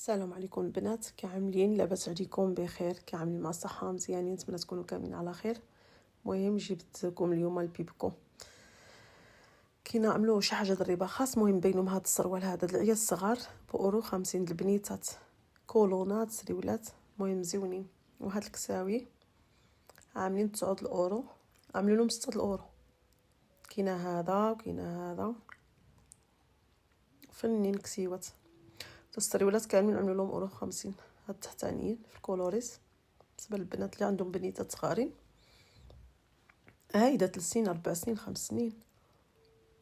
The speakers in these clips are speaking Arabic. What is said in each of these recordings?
السلام عليكم البنات، كعاملين؟ لاباس عليكم؟ بخير؟ كعاملين مع الصحه مزيانين؟ نتمنى تكونوا كاملين على خير. المهم جبت لكم اليوم البيبكو. كينعملوا شي حاجه ضريبه خاص. المهم بينهم هذا السروال هذا العيال الصغار بأورو 50 البنيتات كولونات سريولات المهم زوينين. وهاد الكساوي عاملين 9 الاورو، عاملين لهم 6 الاورو. كاينه هذا وكاينه هذا فنين كسيوات. السريولات كاملين عملوا لهم اورو 50. هاد التحتانيين في الكولوريس بالنسبه للبنات اللي عندهم بنيتات صغارين، هايدا 3 سنين 4 سنين 5 سنين.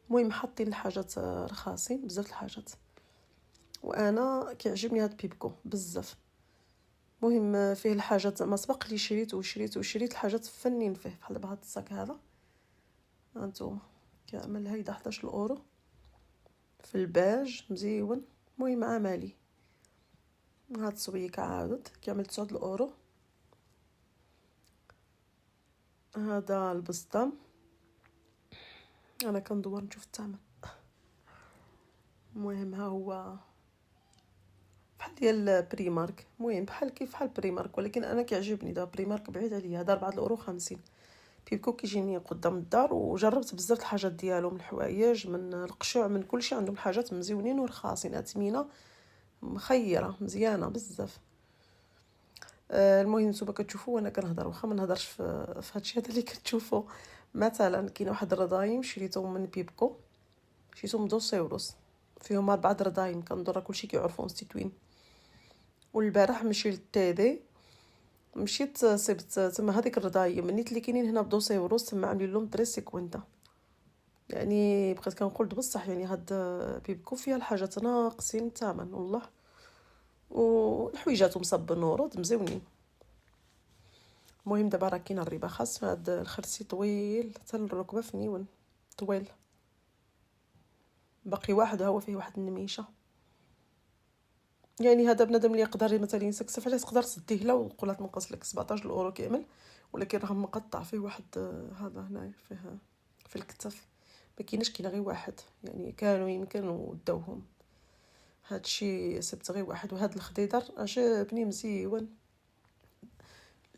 المهم حاطين الحاجات رخاصين بزاف الحاجات، وانا كيعجبني هاد بيبكو بزاف. المهم فيه الحاجات زعما سبق لي شريت الحاجات فنين فيه، بحال دابا هاد الصاك هذا هانتوما كامل هيدا 11 اورو في الباج مزيون. المهم عملي. هاد الصبيكه عاود كامل 9 اورو. هذا البسطام انا كندور نشوف الثمن. المهم ها هو بحال ديال بريمارك، المهم بحال بريمارك، ولكن انا كيعجبني دا بريمارك بعيد عليا. هذا 4 اورو 50. بيبكو كيجيني قدام الدار، وجربت بزاف الحاجات ديالهم، الحوايج من القشوع من كلشي، عندهم حاجات مزيونين ورخاصين، اثمنه مخيره مزيانه بزاف. المهم نتوما كتشوفوا وانا كنهضر، واخا ما نهضرش في هادشي هذا اللي كتشوفوا. مثلا كاين واحد الرضايم شريتهم من بيبكو، شريتهم ب2 يوروس، فيهم 4 رضايم. كندور كلشي كيعرفوا مستوين. والبارح مشي للتيدي، مشيت صيبت تما هذيك الرضايم منيت اللي كاينين هنا ب2 يوروس، تما عاملين لهم بريسي كوينتا. يعني بقيت كنقول بصح يعني هاد بيبكو فيها الحاجات ناقصين الثمن والله، والحويجاتهم صب ورود مزيونين. المهم دابا راه كاين الربا خاص. هاد الخرسي طويل حتى الركبه فنيون طويل. باقي واحد هو فيه واحد النميشه. يعني هذا بنادم اللي يقدر مثلا يسكسف عليه تقدر تديه له وتقول تنقص لك 17 اورو كامل، ولكن راه مقطع فيه واحد هذا هنايا فيه في الكتف. ما كاينش، كاين غير واحد، يعني كانوا يمكن وداوهم. هادشي سبت غير واحد. وهاد الخضيضر عجبني مزيون،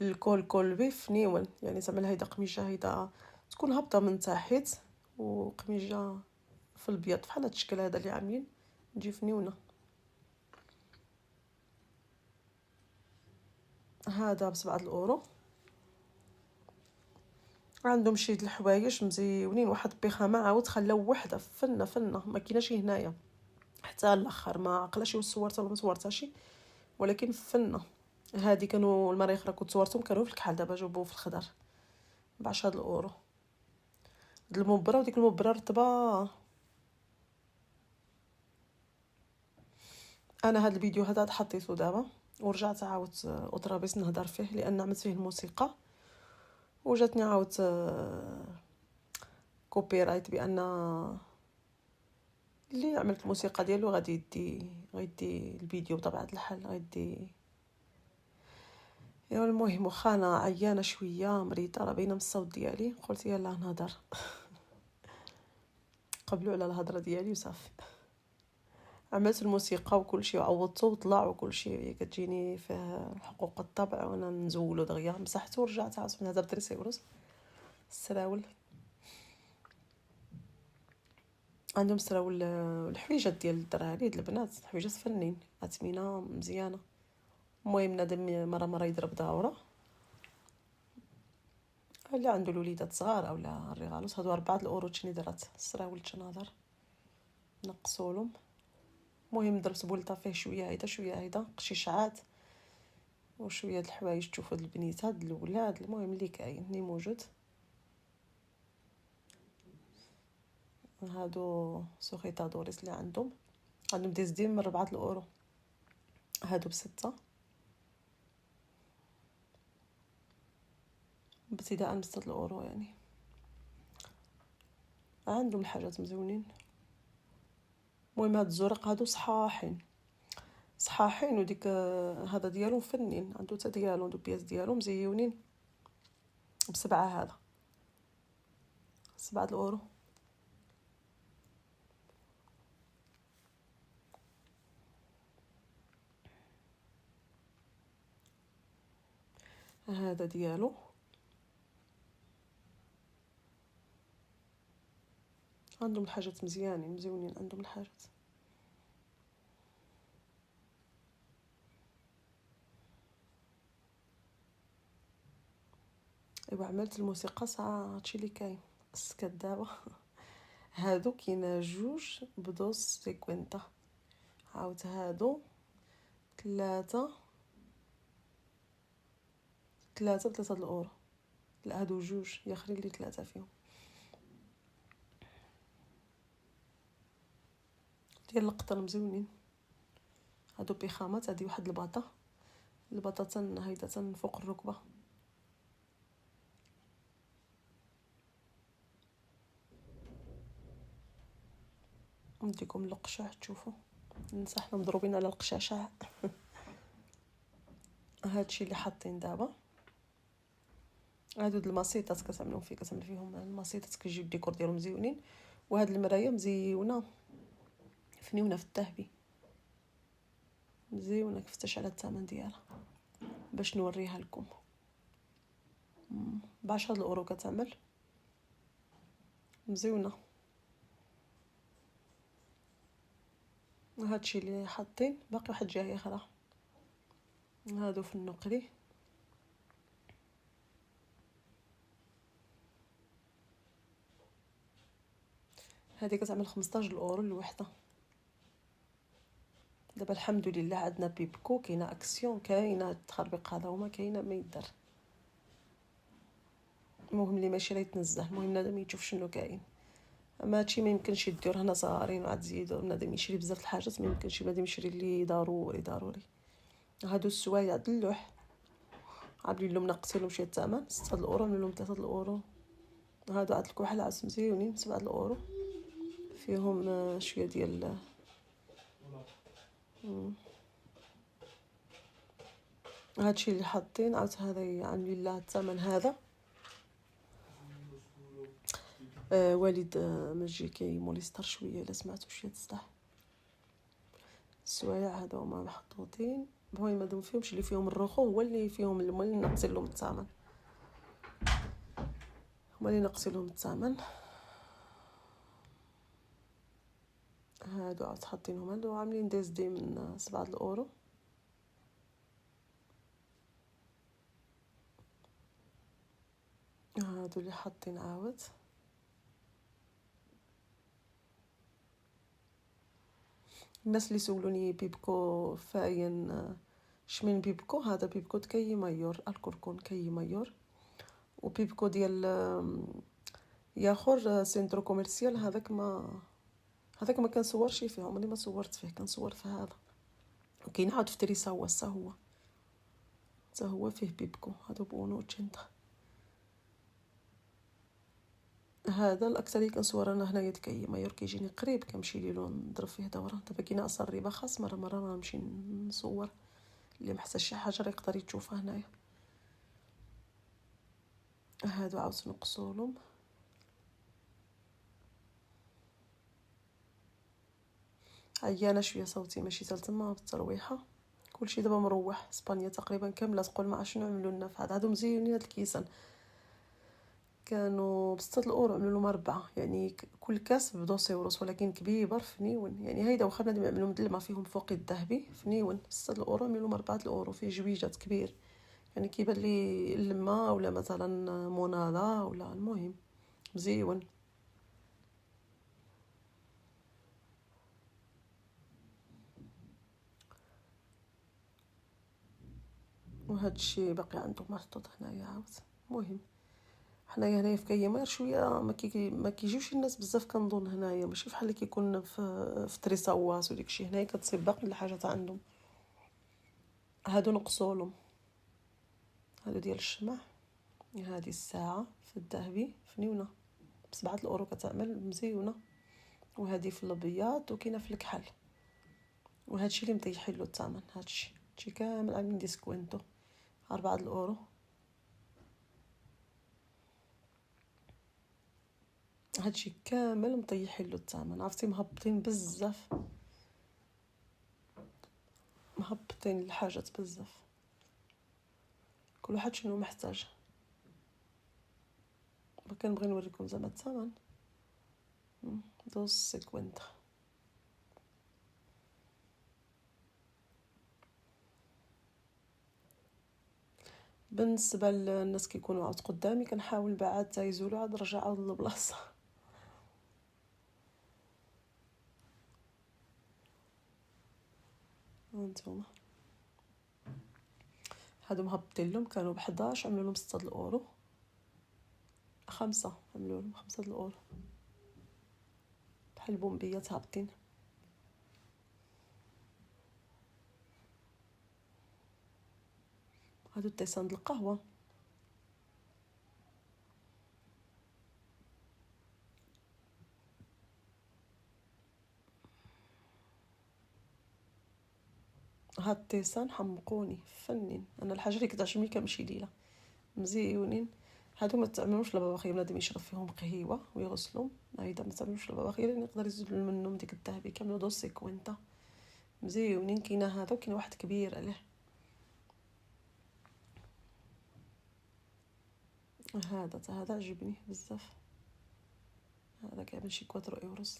الكول كولبي فنيون. يعني زعما هيدا قميجه هيدا تكون هابطه من تحت، وقميجه في البيض بحال هاد الشكل هذا اللي عاملين تجي فنيونه. هذا ب7 الاورو. عندهم شي د الحوايج مزيونين. واحد البيخامه عاود خلاو وحده فنه ما كايناش هنايا حتى الاخر، ما عقلاش صورتها ولا ما صورتهاش، ولكن فنه. هادي كانوا المريخ راه كنت صورتهم كانوا في الكحل، دابا جابوه في الخضر ب10 الاورو. د المبره، وديك المبره رطبه. انا هاد الفيديو هذا حطيته دابا ورجعت عاودت اوترابيس نهضر فيه، لان عملت فيه الموسيقى وجاتني عاود كوبي رايت بان اللي عملت الموسيقى ديالو غادي غيدي الفيديو بطبيعه الحال غيدي. ايوا المهم واخا انا عيانه شويه مريضه، راه باينه من الصوت ديالي، قلت يلا نهضر قبلوا على الهضره ديالي وصافي. عملت الموسيقى وكل شيء وعوضته وطلع وكل شيء، كتجيني فيه حقوق الطبع وانا نزولو دغيا. مسحته ورجعت عاود من هذا ب 3 يوروز السراول. عندهم سراول الحويجات ديال الدراري ديال البنات، حويجات فنين اثمنه مزيانه. المهم نادم مره يضرب داوره اللي عنده الوليدات صغار اولا الريغالوس. هادو 4 الاورو تشني درات السراول تناظر نقصولهم. المهم درت بولطه فيه شويه هيدا شويه هيدا قشيشعات وشويه د الحوايج تشوفوا البنيت هاد الاولاد. المهم اللي كاين اللي موجود. هادو سوخيتادوريس اللي عندهم ديزدين من 4 الاورو، هادو ب6 ابتداء من 6 الاورو. يعني عندهم الحاجات مزيونين. المهم هاد الزرق هادو صحاحين وديك هذا ديالهم فنين، عنده حتى ديالهم دو بياس ديالهم مزيونين ب7. هذا 7 الاورو. هذا ديالو. عندهم الحاجات مزيانين مزيونين، عندهم الحاجات. ايوا عملت الموسيقى ساعه هادشي اللي كاين. السكات دابا هادو كاين جوج بدوس سيكوينتا، عاود هادو ثلاثة ب3 الأورو. لا هادو جوج، يا خلي لي 3 فيهم ديال القطن مزيونين. هادو بيخامات. هادي واحد الباطا هيدا فوق الركبه. نديكم القشاع تشوفوا، نصحنا مضروبين على القشاشع. هادشي اللي حاطين دابا. هادو د الماسيطات كتعمل فيهم الماسيطات، كيجيو الديكور ديالهم مزيونين. وهاد المرايه مزيونه فنيونه في الذهبي، مزيونه. كفتش على الثمن ديالها باش نوريها لكم. ب10 الأورو كتعمل، مزيونه. هادشي اللي حاطين. باقي واحد جايه اخرى، هادو في النقري. هذه كتعمل 15 الأورو الوحده. دابا الحمد لله عندنا بيبكو، كاينه اكسيون، كاينه التخربيق هذا وما كاينه ما يدار. المهم اللي ماشي راه يتنزه، المهم بنادم يشوف شنو كاين. اما هادشي ما يمكنش يدير هنا صغارين وعاد تزيدوا بنادم يشري بزاف الحاجات، ما يمكنش بنادم يشري اللي ضروري. هادو السوايع د اللوح عاملين لهم ناقصين لهم شي الثمن 6 الأورو، عاملين لهم 3 الأورو. هادو عاد الكحل عاد مزيونين 7 الأورو، فيهم شويه ديال هادشي اللي حاطين. عاد هذا عاملين له الثمن هذا. والد مجي كيموليستر شويه الا سمعتو شي تصدح. السوايع هادو هما محطوطين. المهم هادو فيهمش اللي فيهم الرخو، هو اللي فيهم اللي ناقصين لهم الثمن، هما اللي ناقصين لهم الثمن. هادو عاد حاطينهم، هادو عاملين دي من 7 الأورو. هادو اللي حاطين عاود. الناس اللي سولوني بيبكو فاين شمن بيبكو، هذا بيبكو كاي مايور الكركون كاي مايور. وبيبكو ديال ياخر سنترو كوميرسيال، هذاك ما كنصورش فيهم، اللي ما صورت فيه كنصور في هذا. وكاين عاد في تريساوا حتى هو فيه بيبكو. هادو بونو تشنتا. هذا الاكثريه كنصور انا هنايا دكاي مايور، كيجيني قريب كنمشي ليلو نضرب فيه دوره. دابا كاينه اثار ربا خاص مره غنمشي نصور، اللي محتاج شي حاجه راه يقدر يشوفها هنايا. هادو عاود نقصولهم. عيانه شويه صوتي ماشي حتى تما بالترويحه. كلشي دابا مروح. اسبانيا تقريبا كامله تقول ما شنو عملوا لنا في هذا. هادو مزيونين هاد الكيسان، كانوا ب6 الأورو، عملوا لهم 4. يعني كل كاس ب2 €، ولكن كبير فنيون. يعني هيدا واخا بنادم يعملوا مدلمه فيهم فوق الذهبي فنيون. 6 الأورو عملوا لهم 4 الأورو. فيه جويجات كبير، يعني كيبان لي اللمه ولا مثلا مونالا ولا. المهم مزيون. وهذا الشيء باقي عندهم محطوط هنايا عاود. المهم حنايا هنايا في كيمير شويه ما كيجيوش الناس بزاف كنظن هنايا، ماشي بحال اللي كيكون في تريساواس وديك الشيء. هنايا كتصيب باقي الحاجات عندهم. هادو نقصولهم. هادو ديال الشمع. هذه الساعه في الذهبي فنيونه ب7 الأورو كتعمل مزيونه. وهذه في الابيض وكاينه في الكحل. وهادشي اللي مطيحين له الثمن. هادشي كامل عاملين ديسكوينتو 4 الأورو. هادشي كامل مطيحين له الثمن. عرفتي مهبطين بزاف، مهبطين الحاجات بزاف. كل واحد شنو محتاج. ما كنبغي نوريكم زعما الثمن. 2.50. بالنسبه للناس كيكونوا عاود قدامي كنحاول بعد حتى يزولوا عاد نرجع عاود للبلاصه. هانتوما هادو مهبطين لهم كانوا ب11 عملوا لهم 6 الاورو. 5 عملوا لهم 5 الاورو بحال بومبيات هابطين. هادو التيسان د القهوه. هاد التيسان حمقوني فنين. انا الحاجه اللي كتعجبني كنمشي ليها مزيونين. هادو ما تعملوش لباباخي بنادم يشرب فيهم قهيوه ويغسلهم. هايدا ما تعملوش لباباخي لان يقدر يزيد منهم ديك الذهبي كامل 2.50 مزيونين. كاينه هذا وكاين واحد كبير عليه. هذا عجبني بزاف. هذا كامل شي 4 يوروز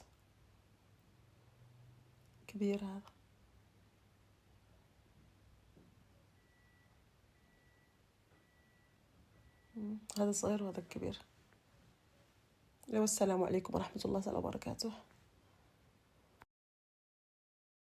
كبير هذا. هذا صغير وهذا كبير. والسلام عليكم ورحمه الله تعالى وبركاته.